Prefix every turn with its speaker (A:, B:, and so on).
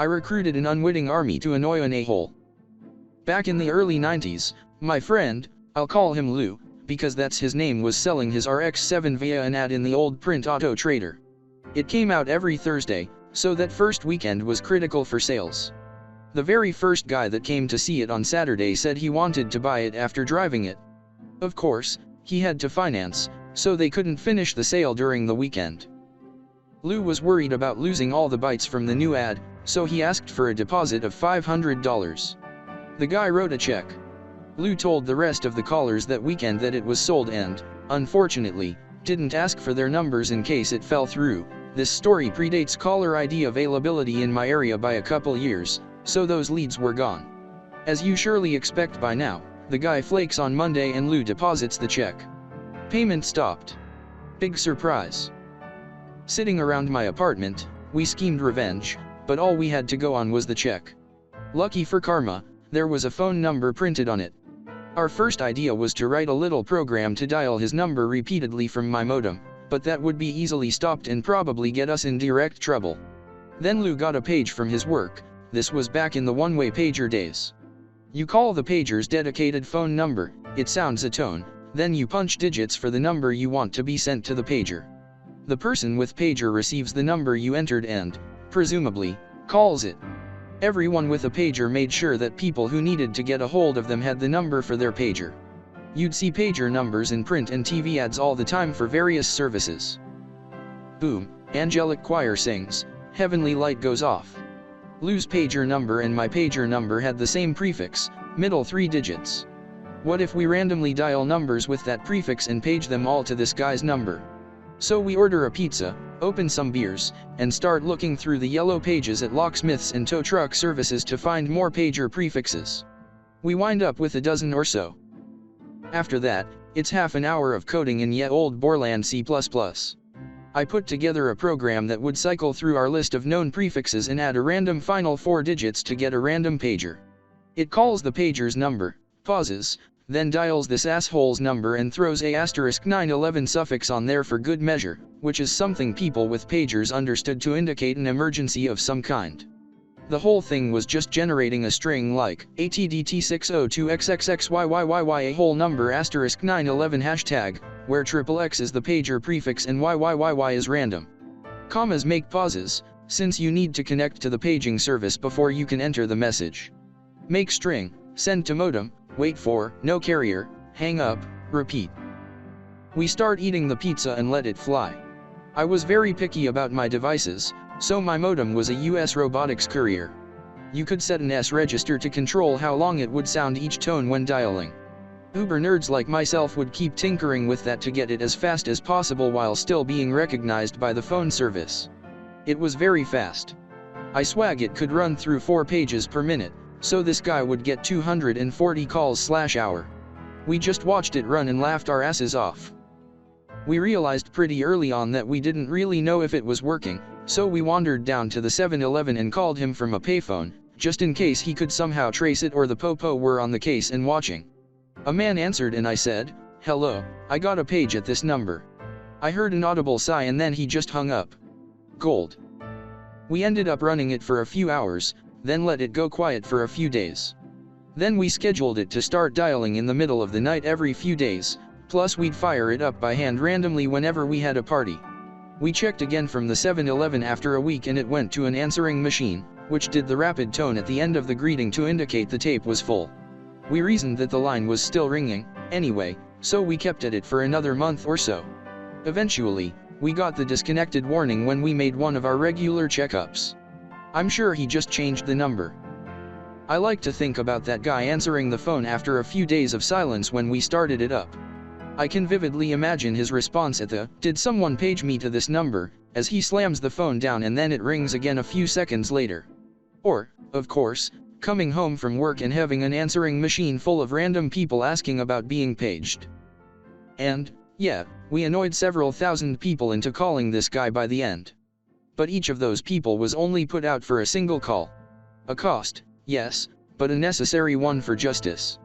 A: I recruited an unwitting army to annoy an a-hole. Back in the early 90s, my friend, I'll call him Lou, because that's his name, was selling his RX-7 via an ad in the old print auto trader. It came out every Thursday, so that first weekend was critical for sales. The very first guy that came to see it on Saturday said he wanted to buy it after driving it. Of course, he had to finance, so they couldn't finish the sale during the weekend. Lou was worried about losing all the bites from the new ad, so he asked for a deposit of $500. The guy wrote a check. Lou told the rest of the callers that weekend that it was sold and, unfortunately, didn't ask for their numbers in case it fell through. This story predates caller ID availability in my area by a couple years, so those leads were gone. As you surely expect by now, the guy flakes on Monday and Lou deposits the check. Payment stopped. Big surprise. Sitting around my apartment, we schemed revenge, but all we had to go on was the check. Lucky for karma, there was a phone number printed on it. Our first idea was to write a little program to dial his number repeatedly from my modem, but that would be easily stopped and probably get us in direct trouble. Then Lou got a page from his work. This was back in the one-way pager days. You call the pager's dedicated phone number, it sounds a tone, then you punch digits for the number you want to be sent to the pager. The person with pager receives the number you entered and, presumably, calls it. Everyone with a pager made sure that people who needed to get a hold of them had the number for their pager. You'd see pager numbers in print and TV ads all the time for various services. Boom, angelic choir sings, heavenly light goes off. Lou's pager number and my pager number had the same prefix, middle 3 digits. What if we randomly dial numbers with that prefix and page them all to this guy's number? So we order a pizza, open some beers, and start looking through the yellow pages at locksmiths and tow truck services to find more pager prefixes. We wind up with a dozen or so. After that, it's half an hour of coding in ye old Borland C++. I put together a program that would cycle through our list of known prefixes and add a random final 4 digits to get a random pager. It calls the pager's number, pauses, then dials this asshole's number and throws a *911 suffix on there for good measure, which is something people with pagers understood to indicate an emergency of some kind. The whole thing was just generating a string like ATDT602XXXYYYY, a whole number *911 hashtag, where XXX is the pager prefix and YYYY is random. Commas make pauses, since you need to connect to the paging service before you can enter the message. Make string, send to modem, wait for, no carrier, hang up, repeat. We start eating the pizza and let it fly. I was very picky about my devices, so my modem was a US robotics courier. You could set an S register to control how long it would sound each tone when dialing. Uber nerds like myself would keep tinkering with that to get it as fast as possible while still being recognized by the phone service. It was very fast. I swag it could run through 4 pages per minute, so this guy would get 240 calls/hour. We just watched it run and laughed our asses off. We realized pretty early on that we didn't really know if it was working, so we wandered down to the 7-Eleven and called him from a payphone, just in case he could somehow trace it or the popo were on the case and watching. A man answered and I said, "Hello, I got a page at this number." I heard an audible sigh and then he just hung up. Gold. We ended up running it for a few hours, then let it go quiet for a few days. Then we scheduled it to start dialing in the middle of the night every few days, plus we'd fire it up by hand randomly whenever we had a party. We checked again from the 7-Eleven after a week and it went to an answering machine, which did the rapid tone at the end of the greeting to indicate the tape was full. We reasoned that the line was still ringing, anyway, so we kept at it for another month or so. Eventually, we got the disconnected warning when we made one of our regular checkups. I'm sure he just changed the number. I like to think about that guy answering the phone after a few days of silence when we started it up. I can vividly imagine his response at the "Did someone page me to this number?" as he slams the phone down and then it rings again a few seconds later. Or, of course, coming home from work and having an answering machine full of random people asking about being paged. And, yeah, we annoyed several thousand people into calling this guy by the end. But each of those people was only put out for a single call. A cost, yes, but a necessary one for justice.